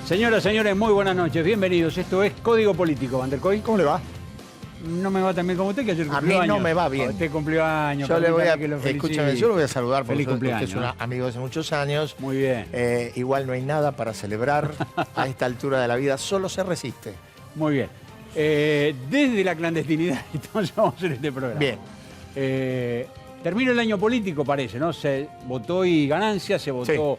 Señoras, señores, muy buenas noches. Bienvenidos. Esto es Código Político. Van der Koy. ¿Cómo le va? No me va tan bien como usted, que ayer cumplió A años. mí no me va bien. Usted cumplió años. Yo le voy a, que lo felicite. escúchame, yo lo voy a saludar Feliz porque usted cumpleaños, es un ¿no? amigo de hace muchos años. Muy bien. Igual no hay nada para celebrar a esta altura de la vida, solo se resiste. Muy bien. Desde la clandestinidad entonces vamos a hacer este programa. Bien. Terminó el año político, parece, ¿no? Se votó y ganancia, se votó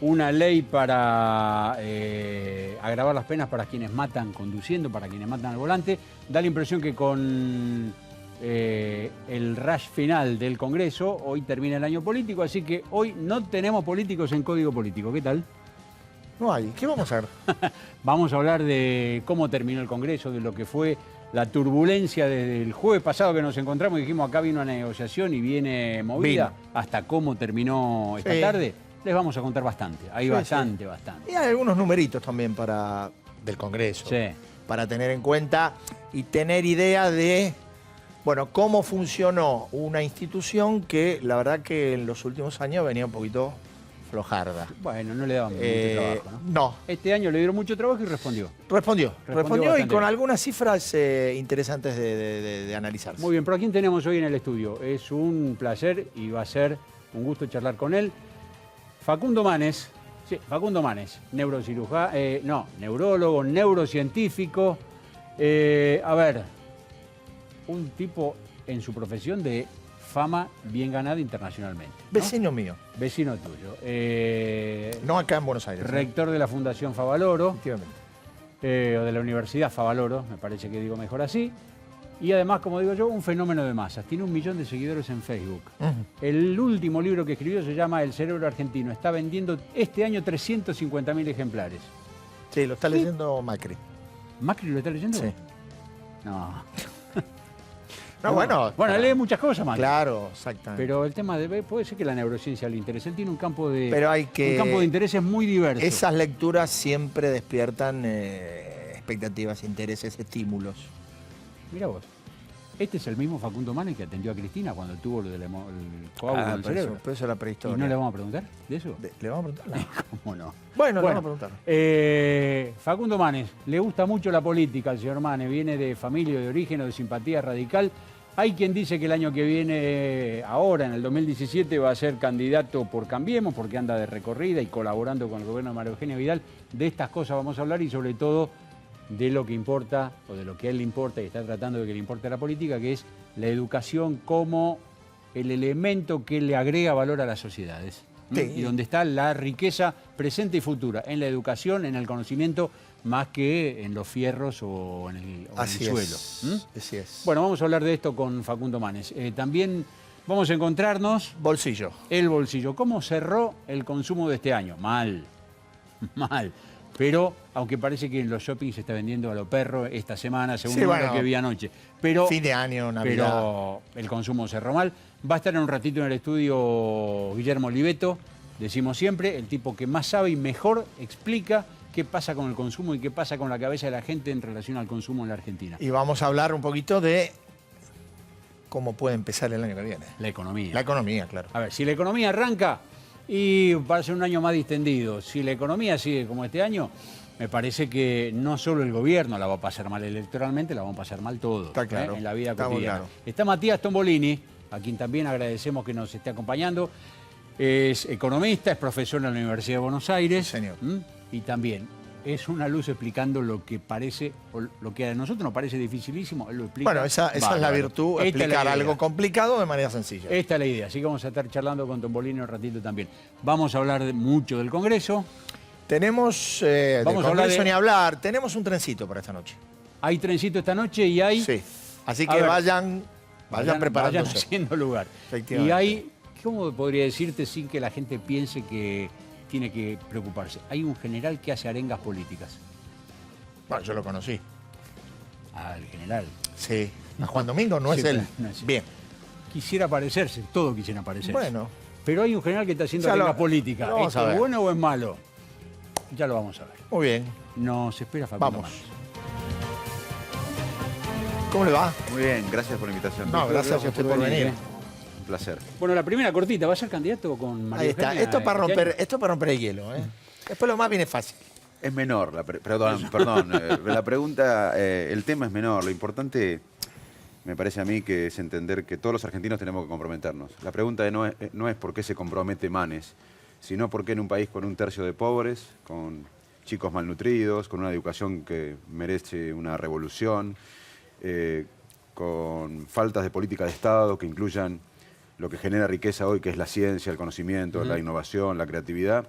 una ley para agravar las penas para quienes matan conduciendo, para quienes matan al volante. Da la impresión que con el rush final del Congreso, hoy termina el año político, así que hoy no tenemos políticos en Código Político. ¿Qué tal? No hay. ¿Qué vamos a hacer? Vamos a hablar de cómo terminó el Congreso, de lo que fue la turbulencia desde el jueves pasado que nos encontramos y dijimos acá vino una negociación y viene movida, hasta cómo terminó esta tarde. Les vamos a contar bastante. Hay bastante. Y hay algunos numeritos también del Congreso. Sí. Para tener en cuenta y tener idea de, bueno, cómo funcionó una institución que la verdad que en los últimos años venía un poquito flojarda. Bueno, no le daban mucho trabajo, ¿no? No. Este año le dieron mucho trabajo y respondió. Respondió y bastante con bien. algunas cifras interesantes de analizarse. Muy bien, pero ¿a quién tenemos hoy en el estudio? Es un placer y va a ser un gusto charlar con él. Facundo Manes, neurólogo, neurocientífico. A ver, un tipo en su profesión de fama bien ganada internacionalmente, ¿no? Vecino mío. Vecino tuyo. No acá en Buenos Aires. Rector de la Fundación Favaloro, Efectivamente. o de la Universidad Favaloro, me parece que digo mejor así. Y además, como digo yo, un fenómeno de masas. Tiene 1 millón de seguidores en Facebook. El último libro que escribió se llama El cerebro argentino. Está vendiendo este año 350.000 ejemplares. Sí, lo está leyendo Macri. ¿Macri lo está leyendo? Sí. No. No, bueno. Bueno, lee muchas cosas, Macri. Claro, exactamente. Pero el tema puede ser que la neurociencia le interese. Él tiene un campo de, Pero hay que, un campo de intereses muy diverso. Esas lecturas siempre despiertan expectativas, intereses, estímulos. Mira vos. Este es el mismo Facundo Manes que atendió a Cristina cuando tuvo lo del coágulo del cerebro. Pero eso es la prehistoria. ¿Y no le vamos a preguntar de eso? ¿Le vamos a preguntar? ¿Cómo no? Bueno, le vamos a preguntar. Facundo Manes, le gusta mucho la política al señor Manes, viene de familia de origen o de simpatía radical. Hay quien dice que el año que viene, ahora en el 2017, va a ser candidato por Cambiemos, porque anda de recorrida y colaborando con el gobierno de María Eugenia Vidal. De estas cosas vamos a hablar y sobre todo de lo que importa, o de lo que a él le importa y está tratando de que le importe a la política, que es la educación como el elemento que le agrega valor a las sociedades. Sí. Y donde está la riqueza presente y futura, en la educación, en el conocimiento, más que en los fierros o en el suelo. Así es. Bueno, vamos a hablar de esto con Facundo Manes. También vamos a encontrarnos Bolsillo. el bolsillo. ¿Cómo cerró el consumo de este año? Mal. Pero, aunque parece que en los shoppings se está vendiendo a lo perro esta semana, según lo que vi anoche. Pero, fin de año, Navidad. Pero el consumo cerró mal. Va a estar en un ratito en el estudio Guillermo Oliveto, decimos siempre, el tipo que más sabe y mejor explica qué pasa con el consumo y qué pasa con la cabeza de la gente en relación al consumo en la Argentina. Y vamos a hablar un poquito de cómo puede empezar el año que viene. La economía. La economía, claro. A ver, si la economía arranca y va a ser un año más distendido, si la economía sigue como este año, me parece que no solo el gobierno la va a pasar mal electoralmente, la vamos a pasar mal todos. Está claro. En la vida Está cotidiana. muy claro. Está Matías Tombolini, a quien también agradecemos que nos esté acompañando. Es economista, es profesor en la Universidad de Buenos Aires. Sí, señor. Y también es una luz explicando lo que parece, o lo que a nosotros nos parece dificilísimo, él lo explica. Bueno, esa es la virtud, Esta es la explicar idea. algo complicado de manera sencilla. Esta es la idea, así que vamos a estar charlando con Tombolini un ratito también. Vamos a hablar mucho del Congreso. Tenemos, Vamos de a hablar Congreso de- ni hablar, tenemos un trencito para esta noche. Hay trencito esta noche y hay... Sí, así A que ver, vayan preparándose. Vayan haciendo lugar. Efectivamente. Y hay, ¿cómo podría decirte sin que la gente piense que tiene que preocuparse? Hay un general que hace arengas políticas. Bueno, yo lo conocí. Al general. Sí. A Juan Domingo no Sí, es él. no es él. Bien. Quisiera parecerse, todos quisieran parecerse. Bueno, Pero hay un general que está haciendo Ya lo- arengas políticas. lo vamos ¿Esto a es ver. bueno o es malo? Ya lo vamos a ver. muy bien. Nos espera Facundo Vamos. Manes. ¿Cómo le va? Muy bien, gracias por la invitación. No, gracias a usted por venir. Un placer. Bueno, la primera cortita, ¿va a ser candidato con María Ahí está. Eugenia Esto para este romper, año? esto para romper el hielo, ¿eh? Después lo más viene fácil. Es menor, perdón, la pregunta, el tema es menor. Lo importante, me parece a mí, que es entender que todos los argentinos tenemos que comprometernos. La pregunta no es por qué se compromete Manes, sino por qué en un país con un tercio de pobres, con chicos malnutridos, con una educación que merece una revolución, con faltas de política de Estado que incluyan lo que genera riqueza hoy, que es la ciencia, el conocimiento, la innovación, la creatividad,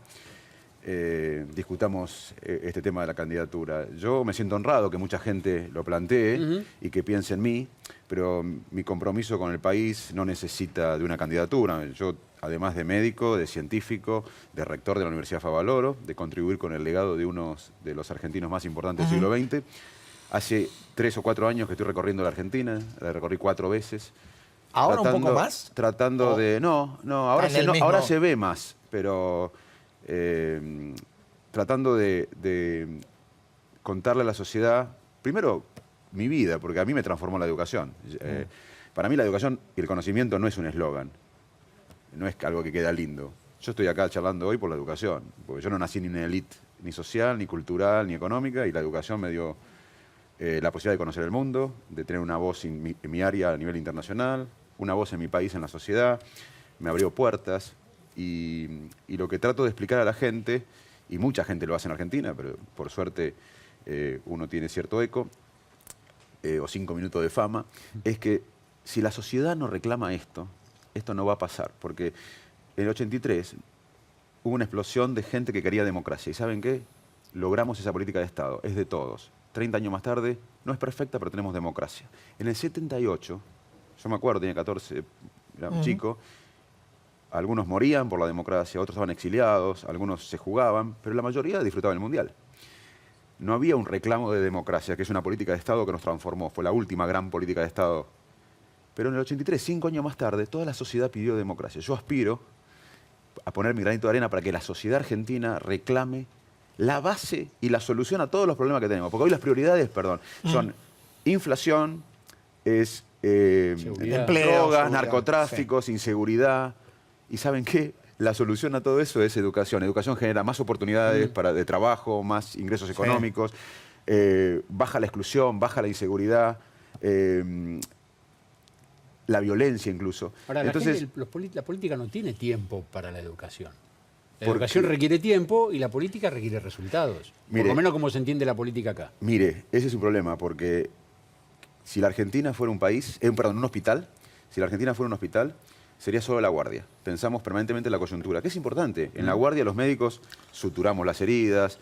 discutamos este tema de la candidatura. Yo me siento honrado que mucha gente lo plantee y que piense en mí, pero mi compromiso con el país no necesita de una candidatura. Yo, además de médico, de científico, de rector de la Universidad Favaloro, de contribuir con el legado de uno de los argentinos más importantes del siglo XX, hace 3 o 4 años que estoy recorriendo la Argentina, la recorrí 4 veces. ¿Ahora un poco más? Tratando de... No, ahora se ve más, pero tratando de contarle a la sociedad, primero, mi vida, porque a mí me transformó la educación. Para mí la educación y el conocimiento no es un eslogan, no es algo que queda lindo. Yo estoy acá charlando hoy por la educación, porque yo no nací ni en una élite, ni social, ni cultural, ni económica, y la educación me dio la posibilidad de conocer el mundo, de tener una voz en mi área a nivel internacional, una voz en mi país, en la sociedad, me abrió puertas, y lo que trato de explicar a la gente, y mucha gente lo hace en Argentina, pero por suerte uno tiene cierto eco, o 5 minutos de fama, es que si la sociedad no reclama esto no va a pasar, porque en el 83 hubo una explosión de gente que quería democracia, y ¿saben qué? Logramos esa política de Estado, es de todos. 30 años más tarde, no es perfecta, pero tenemos democracia. En el 78, yo me acuerdo, tenía 14, era un chico, algunos morían por la democracia, otros estaban exiliados, algunos se jugaban, pero la mayoría disfrutaba del Mundial. No había un reclamo de democracia, que es una política de Estado que nos transformó, fue la última gran política de Estado. Pero en el 83, 5 años más tarde, toda la sociedad pidió democracia. Yo aspiro a poner mi granito de arena para que la sociedad argentina reclame la base y la solución a todos los problemas que tenemos. Porque hoy las prioridades, son inflación, es drogas, narcotráficos, inseguridad. ¿Y saben qué? La solución a todo eso es educación. Educación genera más oportunidades de trabajo, más ingresos económicos, baja la exclusión, baja la inseguridad, la violencia incluso. Ahora, entonces, la política no tiene tiempo para la educación. La educación requiere tiempo y la política requiere resultados. Por lo menos como se entiende la política acá. Mire, ese es un problema, porque si la Argentina fuera un país, un hospital, si la Argentina fuera un hospital, sería solo la guardia. Pensamos permanentemente en la coyuntura, que es importante. En la guardia los médicos suturamos las heridas,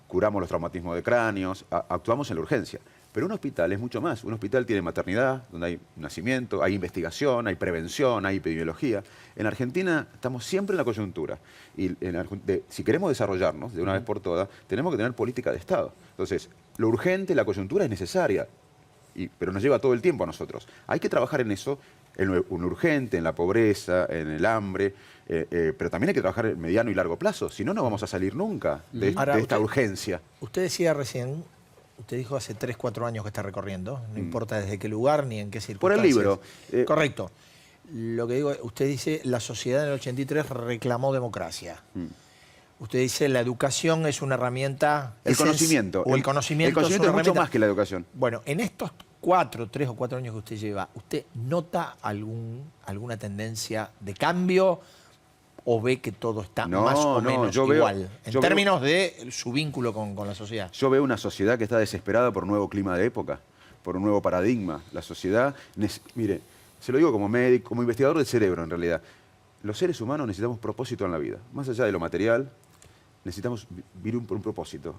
curamos los traumatismos de cráneos, actuamos en la urgencia. Pero un hospital es mucho más. Un hospital tiene maternidad, donde hay nacimiento, hay investigación, hay prevención, hay epidemiología. En Argentina estamos siempre en la coyuntura. Y si queremos desarrollarnos de una vez por todas, tenemos que tener política de Estado. Entonces, lo urgente, la coyuntura es necesaria, pero nos lleva todo el tiempo a nosotros. Hay que trabajar en eso, en lo urgente, en la pobreza, en el hambre, pero también hay que trabajar en mediano y largo plazo. Si no, no vamos a salir nunca de esta urgencia. Usted decía recién... Usted dijo hace 3, 4 años que está recorriendo, no importa desde qué lugar ni en qué circunstancias. Por el libro. Correcto. Lo que digo, usted dice, la sociedad en el 83 reclamó democracia. Usted dice, la educación es una herramienta... El conocimiento. O el conocimiento es mucho más que la educación. Bueno, en estos 3 o 4 años que usted lleva, ¿usted nota alguna tendencia de cambio o ve que todo está más o menos igual? En términos de su vínculo con la sociedad. Yo veo una sociedad que está desesperada por un nuevo clima de época, por un nuevo paradigma. La sociedad, mire, se lo digo como médico, como investigador del cerebro en realidad. Los seres humanos necesitamos propósito en la vida. Más allá de lo material, necesitamos vivir por un propósito.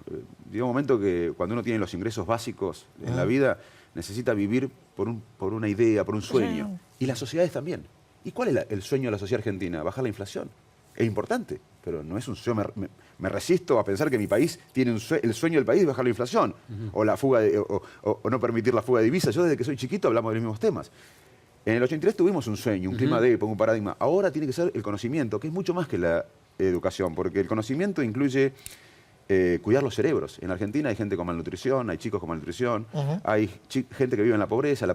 Llega un momento que cuando uno tiene los ingresos básicos en la vida, necesita vivir por una idea, por un sueño. Y las sociedades también. ¿Y cuál es el sueño de la sociedad argentina? Bajar la inflación. Es importante, pero no es un sueño. Me resisto a pensar que mi país tiene el sueño del país de bajar la inflación, o la fuga o no permitir la fuga de divisas. Yo desde que soy chiquito hablamos de los mismos temas. En el 83 tuvimos un sueño, un clima de época, un paradigma. Ahora tiene que ser el conocimiento, que es mucho más que la educación, porque el conocimiento incluye cuidar los cerebros. En Argentina hay gente con malnutrición, hay chicos con malnutrición, hay gente que vive en la pobreza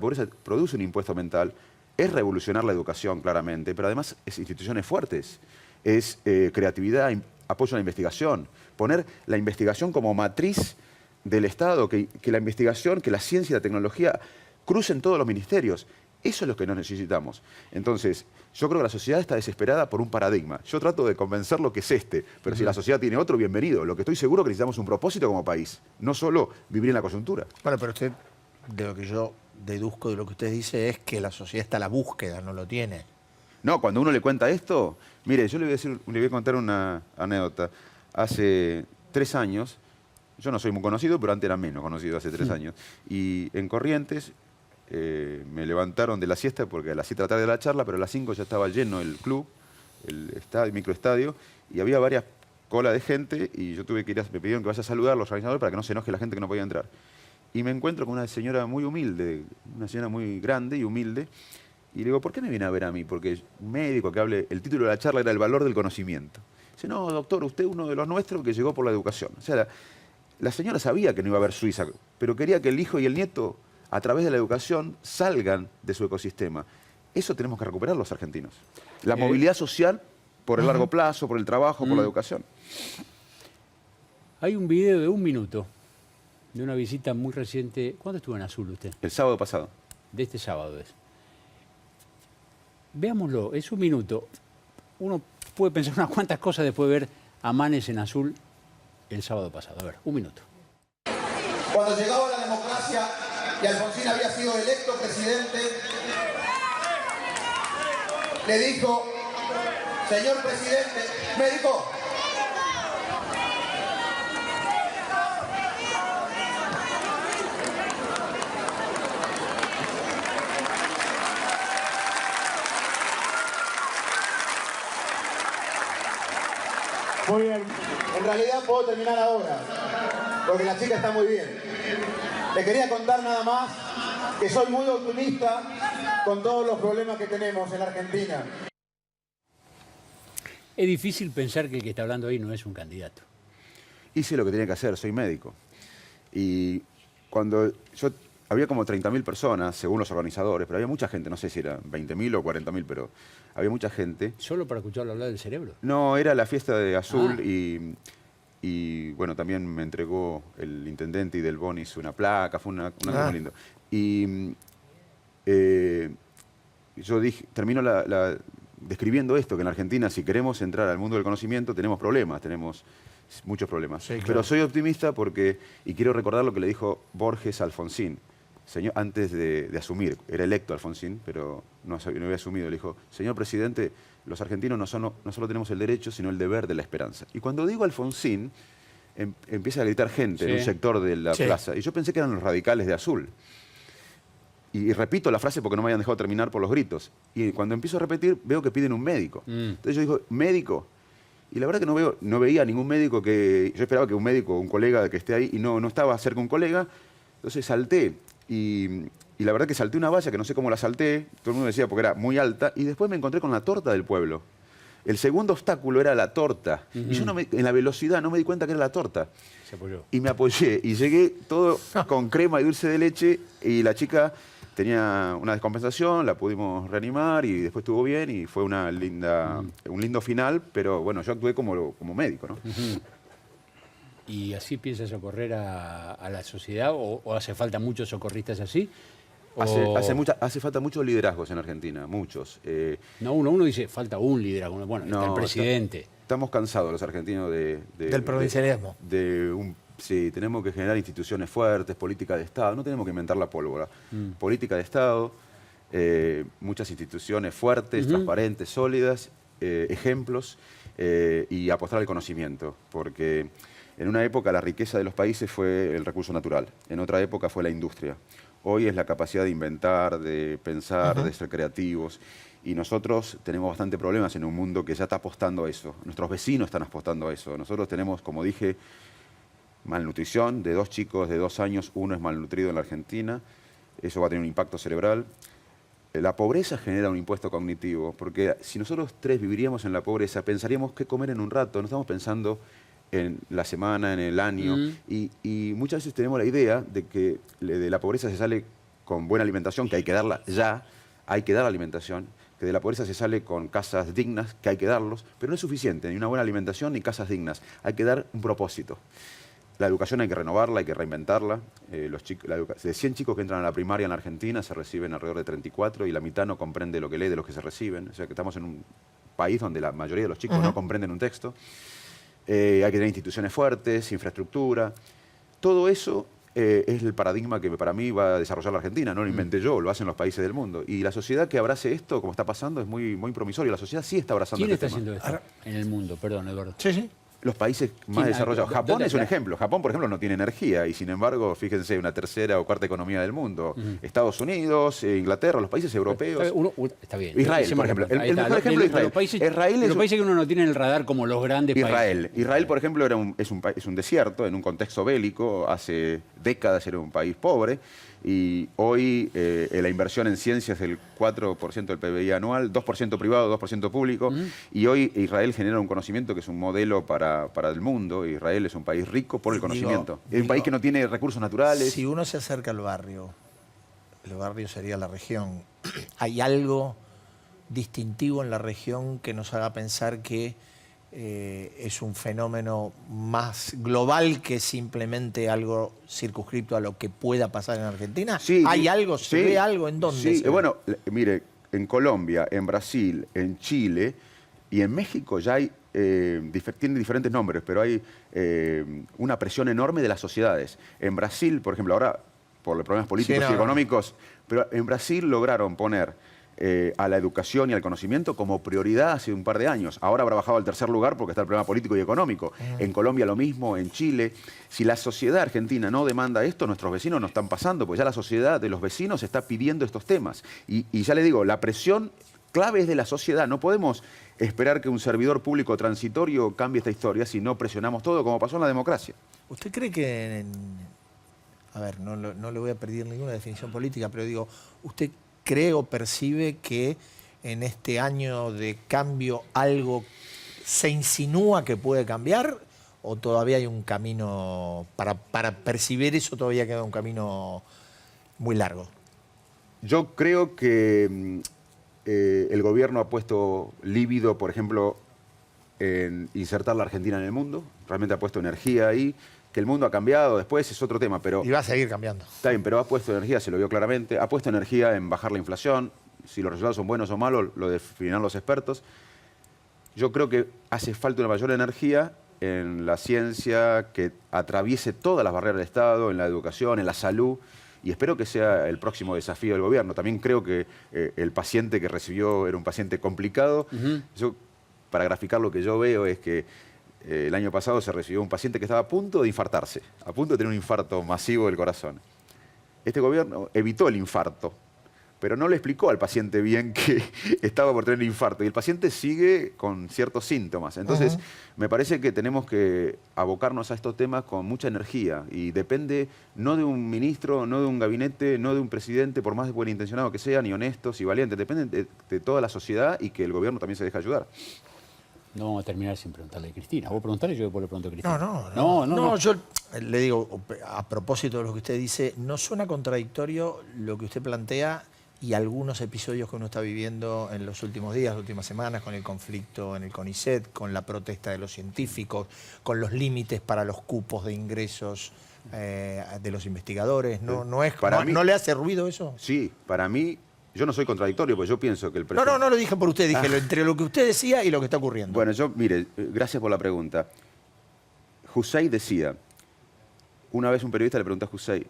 produce un impuesto mental. Es revolucionar la educación, claramente, pero además es instituciones fuertes, es creatividad, apoyo a la investigación, poner la investigación como matriz del Estado, que la investigación, que la ciencia y la tecnología crucen todos los ministerios. Eso es lo que nos necesitamos. Entonces, yo creo que la sociedad está desesperada por un paradigma. Yo trato de convencer lo que es pero si la sociedad tiene otro, bienvenido. Lo que estoy seguro es que necesitamos un propósito como país, no solo vivir en la coyuntura. Bueno, pero usted, de lo que yo deduzco de lo que usted dice, es que la sociedad está a la búsqueda, no lo tiene. No, cuando uno le cuenta esto, mire, yo le voy a contar una anécdota. Hace 3 años, yo no soy muy conocido, pero antes era menos conocido, hace 3 años, y en Corrientes me levantaron de la siesta porque a las 7 de la tarde de la charla, pero a las 5 ya estaba lleno el club, el microestadio, y había varias colas de gente y yo tuve que ir, me pidieron que vaya a saludar a los organizadores para que no se enoje la gente que no podía entrar. Y me encuentro con una señora muy humilde, una señora muy grande y humilde, y le digo, ¿por qué me viene a ver a mí? Porque un médico que hable, el título de la charla era El valor del conocimiento. Dice, no, doctor, usted es uno de los nuestros que llegó por la educación. O sea, la señora sabía que no iba a haber Suiza, pero quería que el hijo y el nieto, a través de la educación, salgan de su ecosistema. Eso tenemos que recuperar los argentinos. La movilidad social por el largo plazo, por el trabajo, por la educación. Hay un video de 1 minuto de una visita muy reciente. ¿Cuándo estuvo en Azul usted? El sábado pasado. De este sábado es. Veámoslo, es 1 minuto. Uno puede pensar unas cuantas cosas después de ver a Manes en Azul el sábado pasado. A ver, 1 minuto. Cuando llegaba la democracia y Alfonsín había sido electo presidente, le dijo, señor presidente, me dijo, muy bien, en realidad puedo terminar ahora, porque la chica está muy bien. Le quería contar nada más que soy muy optimista con todos los problemas que tenemos en Argentina. Es difícil pensar que el que está hablando ahí no es un candidato. Hice lo que tenía que hacer, soy médico. Y cuando había como 30.000 personas, según los organizadores, pero había mucha gente, no sé si eran 20.000 o 40.000, pero había mucha gente. ¿Solo para escucharlo hablar del cerebro? No, era la fiesta de Azul y bueno, también me entregó el intendente y del Bonis una placa, fue una cosa muy linda. Y yo dije, termino describiendo esto, que en Argentina, si queremos entrar al mundo del conocimiento, tenemos problemas, tenemos muchos problemas. Sí, claro. Pero soy optimista porque, y quiero recordar lo que le dijo Borges a Alfonsín, señor, antes de asumir, era electo Alfonsín, pero no había asumido, le dijo, señor presidente, los argentinos no solo tenemos el derecho, sino el deber de la esperanza. Y cuando digo Alfonsín, empieza a gritar gente en un sector de la plaza, y yo pensé que eran los radicales de Azul. Y repito la frase porque no me habían dejado terminar por los gritos. Y cuando empiezo a repetir, veo que piden un médico. Entonces yo digo, ¿médico? Y la verdad que no veía ningún médico que... Yo esperaba que un médico, un colega que esté ahí, y no estaba cerca de un colega. Entonces salté. Y la verdad que salté una valla, que no sé cómo la salté. Todo el mundo decía porque era muy alta. Y después me encontré con la torta del pueblo. El segundo obstáculo era la torta. Y yo en la velocidad no me di cuenta que era la torta. Se apoyó. Y me apoyé. Y llegué todo con crema y dulce de leche. Y la chica tenía una descompensación, la pudimos reanimar y después estuvo bien. Y fue un lindo final. Pero bueno, yo actué como médico, ¿no? ¿Y así piensas socorrer a la sociedad? ¿O hace falta muchos socorristas así? Hace falta muchos liderazgos en Argentina, muchos. No, uno dice, falta un liderazgo. Bueno, está el presidente. Estamos cansados los argentinos del provincialismo. Sí, tenemos que generar instituciones fuertes, política de Estado. No tenemos que inventar la pólvora. Política de Estado, muchas instituciones fuertes, transparentes, sólidas, ejemplos y apostar al conocimiento. Porque en una época la riqueza de los países fue el recurso natural. En otra época fue la industria. Hoy es la capacidad de inventar, de pensar, de ser creativos. Y nosotros tenemos bastante problemas en un mundo que ya está apostando a eso. Nuestros vecinos están apostando a eso. Nosotros tenemos, como dije, malnutrición de 2 chicos de 2 años. 1 es malnutrido en la Argentina. Eso va a tener un impacto cerebral. La pobreza genera un impuesto cognitivo. Porque si nosotros 3 viviríamos en la pobreza, pensaríamos qué comer en un rato. No estamos pensando en la semana, en el año, y muchas veces tenemos la idea de que de la pobreza se sale con buena alimentación, que hay que darla ya, hay que dar la alimentación, que de la pobreza se sale con casas dignas, que hay que darlos, pero no es suficiente, ni una buena alimentación ni casas dignas. Hay que dar un propósito. La educación hay que renovarla, hay que reinventarla. De 100 chicos que entran a la primaria en la Argentina, se reciben alrededor de 34 y la mitad no comprende lo que lee de los que se reciben. O sea que estamos en un país donde la mayoría de los chicos no comprenden un texto. Hay que tener instituciones fuertes, infraestructura. Todo eso es el paradigma que para mí va a desarrollar la Argentina. No lo inventé yo, lo hacen los países del mundo. Y la sociedad que abrace esto, como está pasando, es muy, muy promisorio. La sociedad sí está abrazando ¿Quién este está tema. haciendo esto en el mundo? Perdón, Eduardo. Sí, sí. Los países más desarrollados. Japón es un ejemplo. Japón, por ejemplo, no tiene energía y, sin embargo, fíjense, una tercera o cuarta economía del mundo. Estados Unidos, Inglaterra, los países europeos. Está bien. Israel, por ejemplo. El mejor ejemplo es Israel. Los países que uno no tiene en el radar como los grandes países. Israel, por ejemplo, es un desierto en un contexto bélico. Hace décadas era un país pobre. Y hoy la inversión en ciencia es del 4% del PBI anual, 2% privado, 2% público. Y hoy Israel genera un conocimiento que es un modelo para el mundo. Israel es un país rico por el conocimiento. Es un país que no tiene recursos naturales. Si uno se acerca al barrio, el barrio sería la región. ¿Hay algo distintivo en la región que nos haga pensar que es un fenómeno más global que simplemente algo circunscripto a lo que pueda pasar en Argentina? Sí, ¿Hay algo? ¿Se ve algo? ¿En dónde? Sí, bueno, mire, en Colombia, en Brasil, en Chile y en México ya hay, tienen diferentes nombres, pero hay una presión enorme de las sociedades. En Brasil, por ejemplo, ahora por los problemas políticos y económicos, pero en Brasil lograron poner a la educación y al conocimiento como prioridad hace un par de años. Ahora habrá bajado al tercer lugar porque está el problema político y económico. En Colombia lo mismo, en Chile. Si la sociedad argentina no demanda esto, nuestros vecinos no están pasando, porque ya la sociedad de los vecinos está pidiendo estos temas. Y ya le digo, la presión clave es de la sociedad. No podemos esperar que un servidor público transitorio cambie esta historia si no presionamos todo, como pasó en la democracia. ¿Usted cree que, a ver, no le voy a pedir ninguna definición política, pero digo, ¿usted cree o percibe que en este año de cambio algo se insinúa que puede cambiar? ¿O todavía hay un camino, para percibir eso todavía queda un camino muy largo? Yo creo que el gobierno ha puesto líbido, por ejemplo, en insertar la Argentina en el mundo. Realmente ha puesto energía ahí. Que el mundo ha cambiado después es otro tema, pero... Y va a seguir cambiando. Está bien, pero ha puesto energía, se lo vio claramente. Ha puesto energía en bajar la inflación. Si los resultados son buenos o malos, lo definirán los expertos. Yo creo que hace falta una mayor energía en la ciencia que atraviese todas las barreras del Estado, en la educación, en la salud. Y espero que sea el próximo desafío del gobierno. También creo que el paciente que recibió era un paciente complicado. Yo, para graficar lo que yo veo es que el año pasado se recibió un paciente que estaba a punto de infartarse, a punto de tener un infarto masivo del corazón. Este gobierno evitó el infarto, pero no le explicó al paciente bien que estaba por tener un infarto. Y el paciente sigue con ciertos síntomas. Entonces, me parece que tenemos que abocarnos a estos temas con mucha energía. Y depende no de un ministro, no de un gabinete, no de un presidente, por más buen intencionado que sea, ni honestos y valientes. Depende de toda la sociedad y que el gobierno también se deje ayudar. No vamos a terminar sin preguntarle a Cristina. ¿Vos preguntarle? Yo después le pregunto a Cristina. No, yo le digo, a propósito de lo que usted dice, ¿no suena contradictorio lo que usted plantea y algunos episodios que uno está viviendo en los últimos días, las últimas semanas, con el conflicto en el CONICET, con la protesta de los científicos, con los límites para los cupos de ingresos de los investigadores? ¿No le hace ruido eso? Sí, para mí... Yo no soy contradictorio, porque yo pienso que el presidente... No lo dije por usted, dije entre lo que usted decía y lo que está ocurriendo. Bueno, mire, gracias por la pregunta. Hussein decía, una vez un periodista le preguntó a Hussein,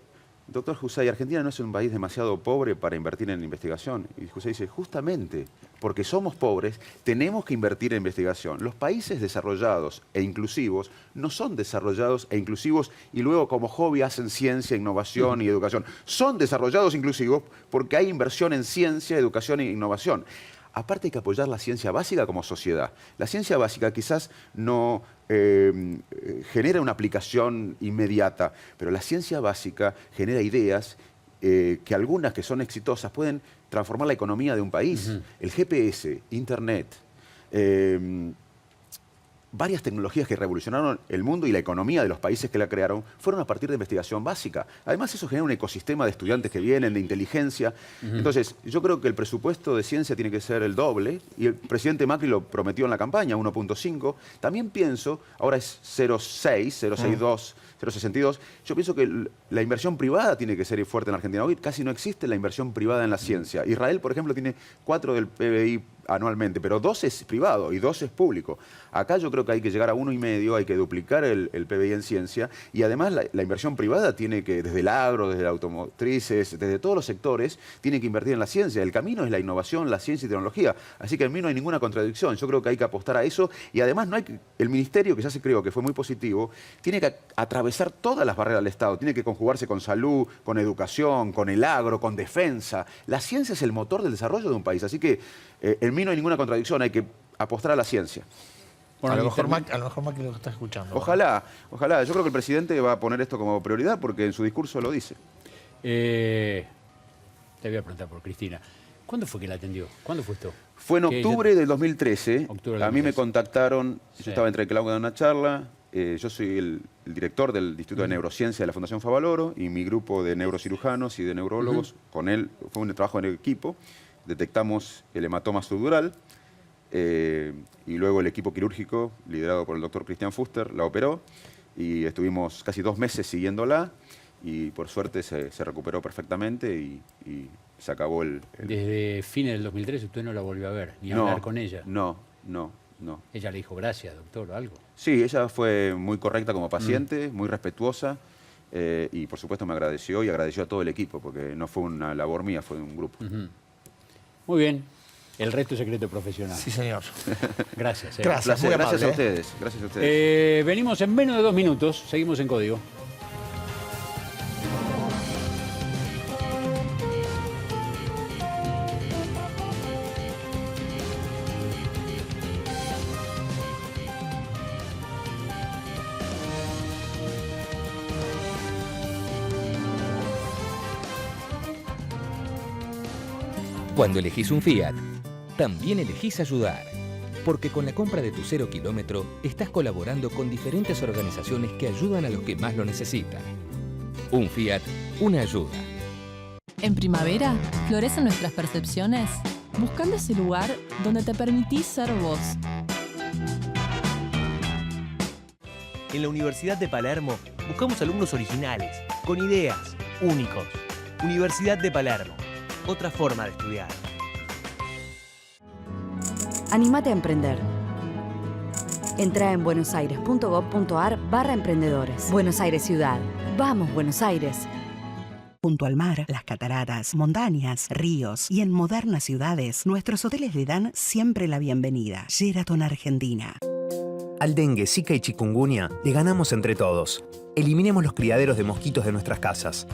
doctor Hussein, ¿Argentina no es un país demasiado pobre para invertir en investigación? Y Hussein dice, justamente, porque somos pobres, tenemos que invertir en investigación. Los países desarrollados e inclusivos no son desarrollados e inclusivos y luego como hobby hacen ciencia, innovación y educación. Son desarrollados e inclusivos porque hay inversión en ciencia, educación e innovación. Aparte hay que apoyar la ciencia básica como sociedad. La ciencia básica quizás no genera una aplicación inmediata, pero la ciencia básica genera ideas que algunas que son exitosas pueden transformar la economía de un país. El GPS, Internet, varias tecnologías que revolucionaron el mundo y la economía de los países que la crearon fueron a partir de investigación básica. Además, eso genera un ecosistema de estudiantes que vienen, de inteligencia. Entonces, yo creo que el presupuesto de ciencia tiene que ser el doble, y el presidente Macri lo prometió en la campaña, 1.5. También pienso, ahora es 0.62. Yo pienso que la inversión privada tiene que ser fuerte en Argentina. Hoy casi no existe la inversión privada en la ciencia. Israel, por ejemplo, tiene 4 del PBI anualmente, pero 2 es privado y 2 es público. Acá yo creo que hay que llegar a 1,5, hay que duplicar el PBI en ciencia, y además la inversión privada tiene que, desde el agro, desde las automotrices, desde todos los sectores, tiene que invertir en la ciencia. El camino es la innovación, la ciencia y tecnología. Así que en mí no hay ninguna contradicción. Yo creo que hay que apostar a eso, y además no hay que, el ministerio, que ya se creó que fue muy positivo, tiene que atravesar todas las barreras del Estado, tiene que conjugarse con salud, con educación, con el agro, con defensa. La ciencia es el motor del desarrollo de un país, así que en mí no hay ninguna contradicción, hay que apostar a la ciencia. Bueno, a lo mejor Macri lo está escuchando. Ojalá, ojalá. Yo creo que el presidente va a poner esto como prioridad porque en su discurso lo dice. Te voy a preguntar por Cristina. ¿Cuándo fue que la atendió? ¿Cuándo fue esto? Fue en octubre del 2013. A mí me contactaron, Sí. yo estaba entre Claudia de una charla, yo soy el director del Instituto de Neurociencia de la Fundación Favaloro, y mi grupo de neurocirujanos y de neurólogos, con él, fue un trabajo en equipo, detectamos el hematoma subdural, y luego el equipo quirúrgico, liderado por el doctor Cristian Fuster, la operó, y estuvimos casi 2 meses siguiéndola, y por suerte se recuperó perfectamente y se acabó el... Desde fines del 2013 usted no la volvió a ver, ni a hablar con ella. No. Ella le dijo gracias, doctor, o algo. Sí, ella fue muy correcta como paciente, muy respetuosa, y por supuesto me agradeció y agradeció a todo el equipo, porque no fue una labor mía, fue de un grupo. Muy bien. El resto es secreto profesional. Sí, señor. Gracias. Gracias, muy Gracias amable, a ustedes. Gracias a ustedes. Venimos en menos de 2 minutos. Seguimos en Código. Cuando elegís un Fiat, también elegís ayudar. Porque con la compra de tu 0 kilómetro, estás colaborando con diferentes organizaciones que ayudan a los que más lo necesitan. Un Fiat, una ayuda. En primavera, florecen nuestras percepciones, buscando ese lugar donde te permitís ser vos. En la Universidad de Palermo buscamos alumnos originales, con ideas, únicos. Universidad de Palermo, otra forma de estudiar. Anímate a emprender. Entra en buenosaires.gov.ar/emprendedores. Buenos Aires Ciudad. ¡Vamos, Buenos Aires! Junto al mar, las cataratas, montañas, ríos y en modernas ciudades, nuestros hoteles le dan siempre la bienvenida. Sheraton Argentina. Al dengue, zika y chikungunya le ganamos entre todos. Eliminemos los criaderos de mosquitos de nuestras casas.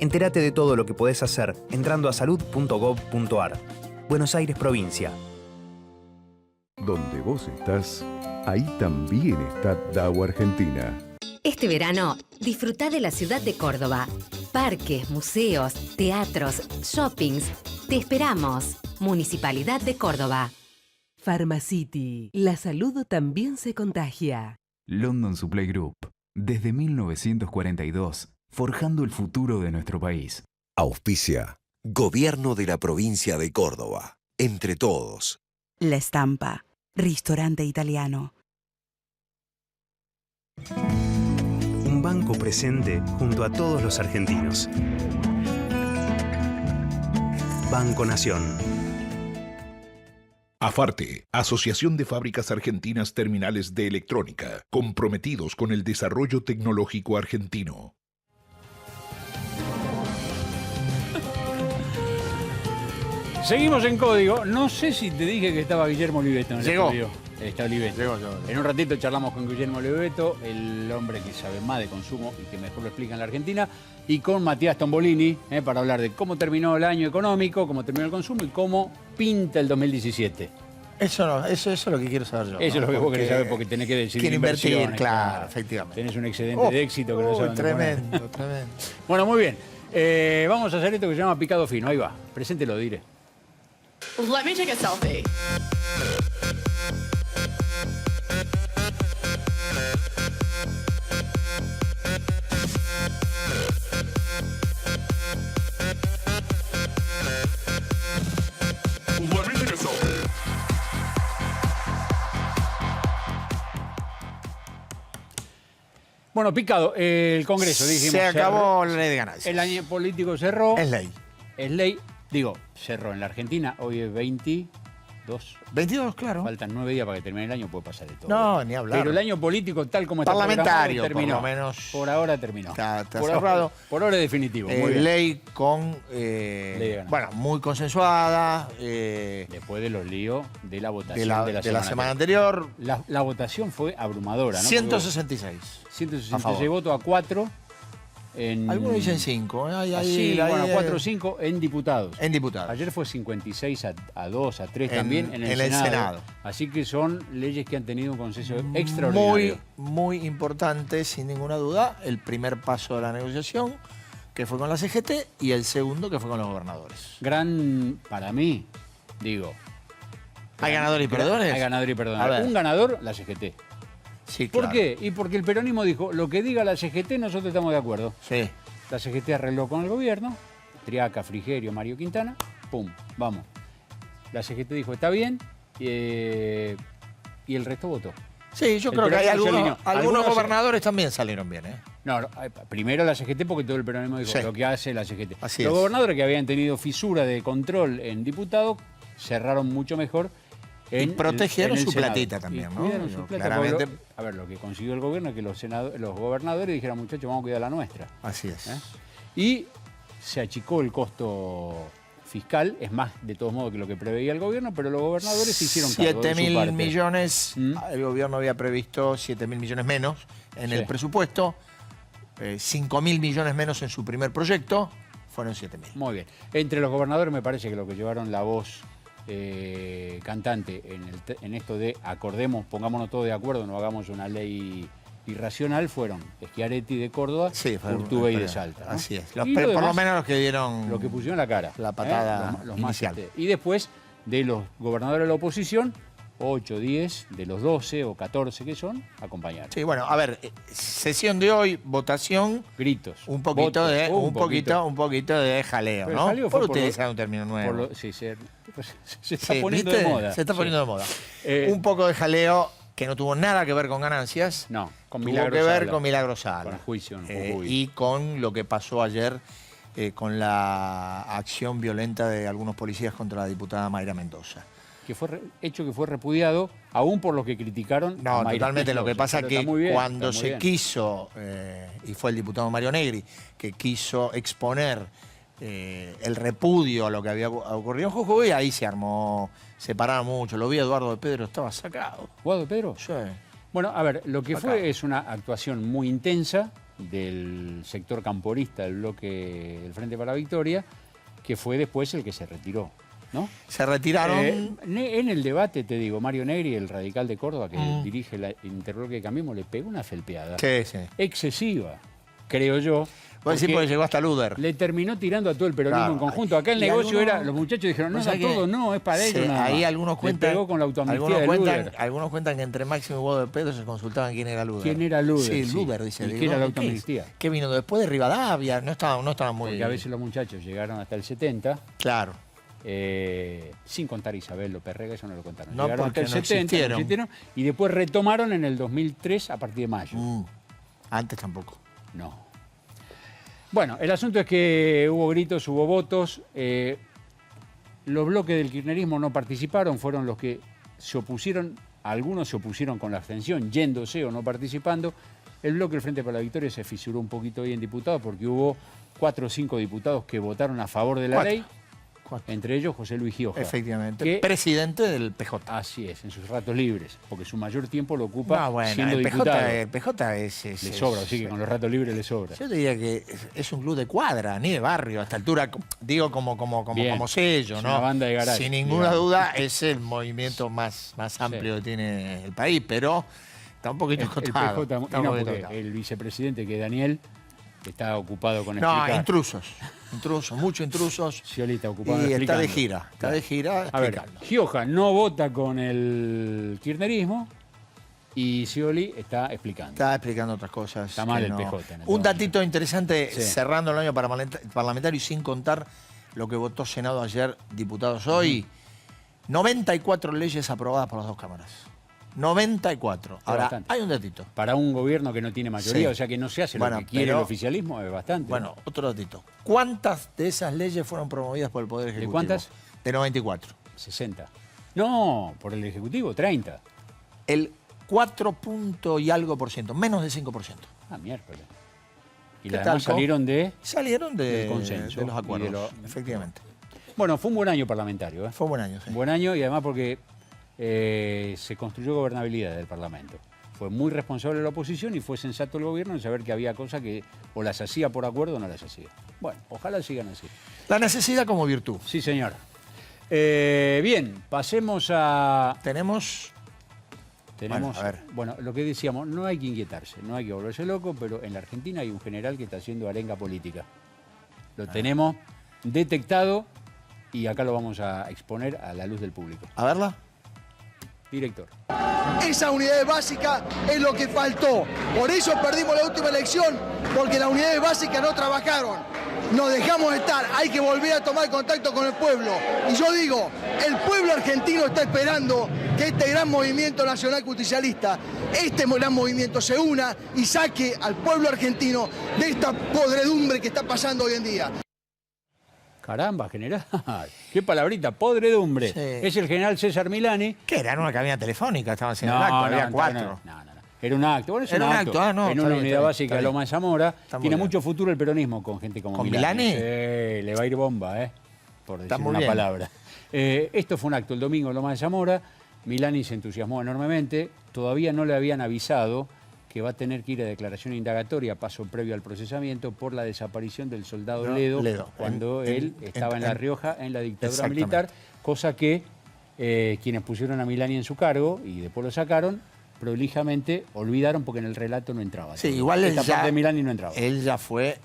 Entérate de todo lo que podés hacer entrando a salud.gov.ar. Buenos Aires, provincia. Donde vos estás, ahí también está DAO Argentina. Este verano, disfruta de la ciudad de Córdoba. Parques, museos, teatros, shoppings. Te esperamos. Municipalidad de Córdoba. Pharmacity. La salud también se contagia. London Supply Group. Desde 1942, forjando el futuro de nuestro país. Auspicia. Gobierno de la provincia de Córdoba. Entre todos. La Estampa. Ristorante italiano. Un banco presente junto a todos los argentinos. Banco Nación. AFARTE, Asociación de Fábricas Argentinas Terminales de Electrónica, comprometidos con el desarrollo tecnológico argentino. Seguimos en Código. No sé si te dije que estaba Guillermo Oliveto en el estudio. Está Oliveto. Llegó. En un ratito charlamos con Guillermo Oliveto, el hombre que sabe más de consumo y que mejor lo explica en la Argentina, y con Matías Tombolini, para hablar de cómo terminó el año económico, cómo terminó el consumo y cómo pinta el 2017. Eso es lo que quiero saber yo. Eso es lo que vos querés saber porque tenés que decidir. Quiero invertir, inversiones, claro, efectivamente. Tenés un excedente de éxito que no sabes dónde tremendo, poner. tremendo. Bueno, muy bien. Vamos a hacer esto que se llama picado fino. Ahí va. Preséntelo, Dire. Let me take a selfie. Bueno, Picado, el Congreso, dijimos. Se acabó la ley de ganancias. El año político cerró. Es ley. Es ley. Digo, cerró en la Argentina. Hoy es 22. 22, claro. Faltan 9 días para que termine el año, puede pasar de todo. No, ni hablar. Pero el año político, tal como está parlamentario, terminó. por lo menos. Por ahora terminó. Está por cerrado. Por ahora es definitivo. Muy bien. Ley con. Bueno, muy consensuada. Después de los líos de la votación de la semana anterior. La votación fue abrumadora, ¿no? 166. 166 votos a 4. Algunos dicen 5. Bueno, 4 o 5 en diputados. En diputados. Ayer fue 56 a 2, a 3 también en el Senado. Así que son leyes que han tenido un consenso extraordinario. Muy importante, sin ninguna duda, el primer paso de la negociación, que fue con la CGT, y el segundo, que fue con los gobernadores. Para mí, digo. ¿Hay ganadores y perdedores? Hay ganadores y perdedores. Un ganador, la CGT. Sí, ¿Por claro. qué? Y porque el peronismo dijo, lo que diga la CGT nosotros estamos de acuerdo. Sí. La CGT arregló con el gobierno, Triaca, Frigerio, Mario Quintana, pum, vamos. La CGT dijo, está bien, y el resto votó. Sí, yo creo que hay algunos gobernadores también salieron bien, ¿eh? No, primero la CGT porque todo el peronismo dijo lo que hace la CGT. Así los es. gobernadores que habían tenido fisura de control en diputados cerraron mucho mejor. Y protegieron su Senado. platita también, ¿no? Su plata, claramente. A ver, lo que consiguió el gobierno es que los gobernadores dijeran, muchachos, vamos a cuidar la nuestra. Así es. Y se achicó el costo fiscal, es más, de todos modos, que lo que preveía el gobierno, pero los gobernadores se hicieron cargo de su 7.000 millones, el gobierno había previsto 7.000 millones menos en el presupuesto, 5.000 millones menos en su primer proyecto, fueron 7.000. Muy bien. Entre los gobernadores me parece que lo que llevaron la voz cantante en esto de acordemos, pongámonos todos de acuerdo, no hagamos una ley irracional, fueron Schiaretti de Córdoba, Urtubey de Salta, ¿no? Así es. Por lo menos los que dieron los que pusieron la cara, la patada los inicial. más, y después de los gobernadores de la oposición, 8, 10 de los 12 o 14 que son, acompañaron. Sí, bueno, a ver, sesión de hoy, votación. Gritos. Un poquito de jaleo, pero ¿no? Jaleo por utilizar un término nuevo. Sí, se está poniendo de moda. Se está poniendo de moda. Un poco de jaleo que no tuvo nada que ver con ganancias. No, con Milagro Sala. Tuvo que ver con Milagro Sala. Con juicio en Jujuy. Y con lo que pasó ayer con la acción violenta de algunos policías contra la diputada Mayra Mendoza. Que fue repudiado, aún por los que criticaron. No, totalmente. Lo que pasa es que cuando se quiso, y fue el diputado Mario Negri, que quiso exponer el repudio a lo que había ocurrido en Jujuy, ahí se armó, se pararon mucho. Lo vi a Eduardo de Pedro, estaba sacado. ¿Eduardo de Pedro? Sí. Bueno, a ver, lo que fue es una actuación muy intensa del sector camporista del bloque del Frente para la Victoria, que fue después el que se retiró, ¿no? Se retiraron. En el debate, te digo, Mario Negri, el radical de Córdoba, que dirige el interbloque de Cambiemos, le pegó una felpeada. Sí. Excesiva, creo yo. Puede decir porque llegó hasta Luder. Le terminó tirando a todo el peronismo en conjunto. Acá el negocio era, los muchachos dijeron, no es a todo, no, es para ellos nada más. Ahí algunos cuentan, le pegó con la autoamnistía de Luder. Algunos cuentan que entre Máximo y Eduardo de Pedro se consultaban quién era Luder. ¿Quién era Luder? Sí, Luder, dice. ¿Y qué era la autoamnistía? ¿Qué vino después de Rivadavia? No estaban muy... Porque a veces los muchachos llegaron hasta el 70. Claro. Sin contar Isabel López Rega, eso no lo contaron. No, llegaron porque hasta el 70, no existieron, y después retomaron en el 2003 a partir de mayo. Antes tampoco. No. Bueno, el asunto es que hubo gritos, hubo votos. Los bloques del kirchnerismo no participaron, fueron los que se opusieron. Algunos se opusieron con la abstención, yéndose o no participando. El bloque del Frente para la Victoria se fisuró un poquito ahí en diputados porque hubo 4 o 5 diputados que votaron a favor de la ley. Entre ellos José Luis Gioja. Efectivamente, presidente del PJ. Así es, en sus ratos libres, porque su mayor tiempo lo ocupa siendo diputado. El PJ le sobra, así que con los ratos libres le sobra. Yo te diría que es un club de cuadra, ni de barrio, a esta altura, digo como sello, es ¿no? una banda de garage, sin ninguna duda es el movimiento más amplio que tiene el país, pero está un poquito acotado. El vicepresidente, que es Daniel, está ocupado con explicar. No, intrusos, muchos intrusos. Scioli está ocupado y está explicando. de gira. A ver, Gioja no vota con el kirchnerismo y Scioli está explicando. Está explicando otras cosas. Está mal el PJ. Un datito interesante, cerrando el año parlamentario y sin contar lo que votó Senado ayer, diputados hoy. 94 leyes aprobadas por las dos cámaras. 94. Ahora, bastante. hay un datito. Para un gobierno que no tiene mayoría, o sea que no se hace lo que quiere el oficialismo, es bastante. Bueno, otro datito. ¿Cuántas de esas leyes fueron promovidas por el Poder Ejecutivo? ¿De cuántas? De 94. 60. No, por el Ejecutivo, 30. El 4 punto y algo por ciento, menos del 5%. Ah, miércoles. Y las demás salieron del consenso. De los acuerdos, efectivamente. Bueno, fue un buen año parlamentario. Fue un buen año, sí. Un buen año y además porque se construyó gobernabilidad del Parlamento. Fue muy responsable la oposición y fue sensato el gobierno en saber que había cosas que o las hacía por acuerdo o no las hacía. Bueno, ojalá sigan así. La necesidad como virtud. Sí, señor. Bien, pasemos a... Tenemos, bueno, a ver. Bueno, lo que decíamos, no hay que inquietarse, no hay que volverse loco, pero en la Argentina hay un general que está haciendo arenga política. Lo tenemos detectado y acá lo vamos a exponer a la luz del público. A verla. Director. Esa unidad básica es lo que faltó. Por eso perdimos la última elección, porque las unidades básicas no trabajaron. Nos dejamos estar, hay que volver a tomar contacto con el pueblo. Y yo digo, el pueblo argentino está esperando que este gran movimiento nacional justicialista, este gran movimiento se una y saque al pueblo argentino de esta podredumbre que está pasando hoy en día. Caramba, general. Qué palabrita, podredumbre. Sí. Es el general César Milani. ¿Qué era? ¿Una cabina telefónica? Estaban haciendo el acto, había 4. No. Era un acto. Bueno, es era un acto. En una unidad básica de Loma de Zamora. Tiene mucho futuro el peronismo con gente como Milani. ¿Con Milani? Le va a ir bomba, por decir una palabra. Esto fue un acto el domingo en Loma de Zamora. Milani se entusiasmó enormemente. Todavía no le habían avisado que va a tener que ir a declaración indagatoria, paso previo al procesamiento, por la desaparición del soldado Ledo cuando él estaba en La Rioja en la dictadura militar, cosa que quienes pusieron a Milani en su cargo y después lo sacaron, prolijamente olvidaron porque en el relato no entraba. Sí, igual esta parte de Milani no entraba. Él ya fue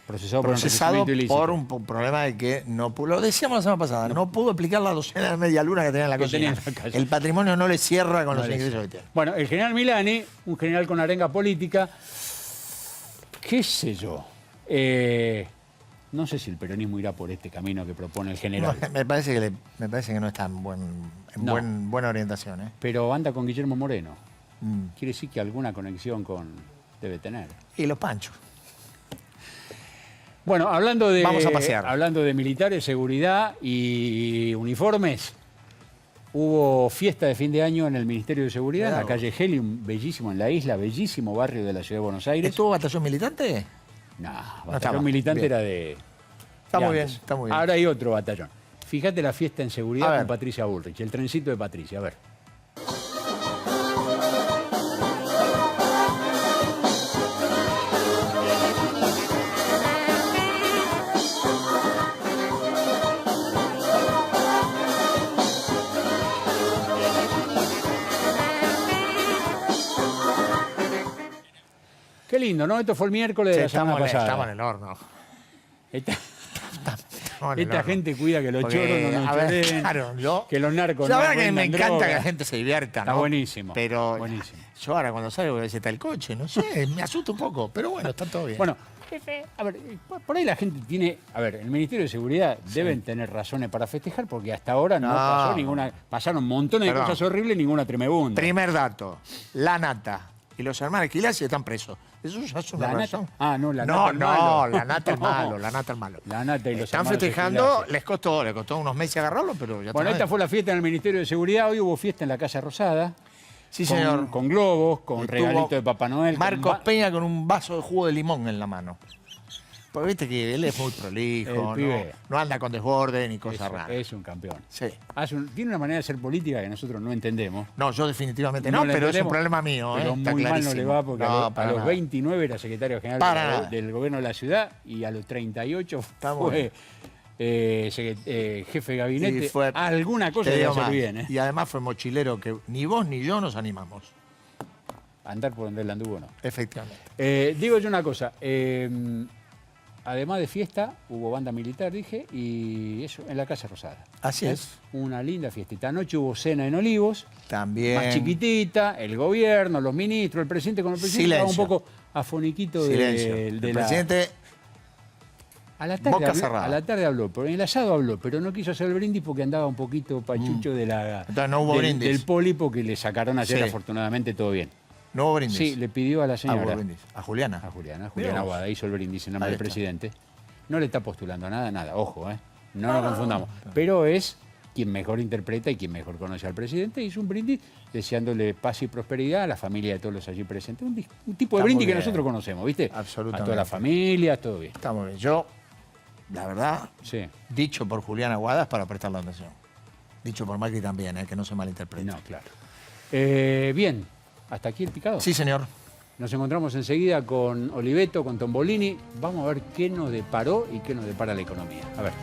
procesado por un problema de que no pudo, lo decíamos la semana pasada, no pudo aplicar la docena de media luna que tenía en la cocina. El patrimonio no le cierra con los ingresos que tiene. Bueno, el general Milani, un general con arenga política, qué sé yo, no sé si el peronismo irá por este camino que propone el general. No, me parece que no está en buena orientación. Pero anda con Guillermo Moreno. Quiere decir que alguna conexión debe tener. Y los Panchos. Bueno, vamos a pasear. Hablando de militares, seguridad y uniformes, hubo fiesta de fin de año en el Ministerio de Seguridad, en la calle Helium, bellísimo en la isla, bellísimo barrio de la ciudad de Buenos Aires. ¿Estuvo batallón militante? No, batallón militante era de... Está muy bien, está muy bien. Ahora hay otro batallón. Fíjate la fiesta en seguridad con Patricia Bullrich, el trencito de Patricia, a ver. Qué lindo, ¿no? Esto fue el miércoles de la semana pasada. Estamos en el horno. Esta gente cuida que los choros no nos choren, que los narcos la verdad que me encanta que la gente se divierta, Está buenísimo. Pero buenísimo. Yo ahora cuando salgo a ver si está el coche, no sé, me asusta un poco, pero bueno, está todo bien. Bueno, jefe, a ver, por ahí la gente tiene... A ver, el Ministerio de Seguridad deben tener razones para festejar porque hasta ahora no pasó ninguna... Pasaron montones de cosas horribles, ninguna tremebunda. Primer dato, la Nata y los hermanos Gilasi están presos. Eso ya es una razón. Ah, no, la Nata es malo. La Nata es malo, la Nata es malo. La Nata y los están festejando, les costó unos meses agarrarlo, pero ya está. Bueno, esta fue la fiesta en el Ministerio de Seguridad. Hoy hubo fiesta en la Casa Rosada. Sí, señor. Con globos, con regalito de Papá Noel. Marcos Peña con un vaso de jugo de limón en la mano. Porque viste que él es muy prolijo, no anda con desborde ni cosas raras. Es un campeón. Sí. Tiene una manera de hacer política que nosotros no entendemos. No, yo definitivamente no, pero es un problema mío. Pero muy mal no le va porque a los 29 era secretario general del gobierno de la ciudad y a los 38 fue jefe de gabinete. Alguna cosa debe hacer bien. Y además fue mochilero que ni vos ni yo nos animamos. Andar por donde él anduvo, no. Efectivamente. Digo yo una cosa. Además de fiesta, hubo banda militar, dije, y eso, en la Casa Rosada. Así es. Una linda fiestita. Anoche hubo cena en Olivos. También. Más chiquitita, el gobierno, los ministros, el presidente con el presidente. Estaba un poco afoniquito Silencio. de el presidente A la tarde habló, pero en el asado habló, pero no quiso hacer el brindis porque andaba un poquito pachucho Entonces no hubo brindis. Del pólipo que le sacaron ayer, afortunadamente todo bien. ¿No hubo brindis? Sí, le pidió a la señora. ¿A Juliana? A Juliana Aguada, hizo el brindis en nombre del presidente. No le está postulando nada, ojo, no nos confundamos. Pero es quien mejor interpreta y quien mejor conoce al presidente, hizo un brindis deseándole paz y prosperidad a la familia de todos los allí presentes. Un tipo de brindis que nosotros conocemos, ¿viste? Absolutamente. A toda la familia, todo bien. Está muy bien. Yo, la verdad, dicho por Juliana Aguada es para prestarle atención. Dicho por Macri también, que no se malinterprete. No, claro. Bien, ¿hasta aquí el picado? Sí, señor. Nos encontramos enseguida con Oliveto, con Tombolini. Vamos a ver qué nos deparó y qué nos depara la economía. A ver.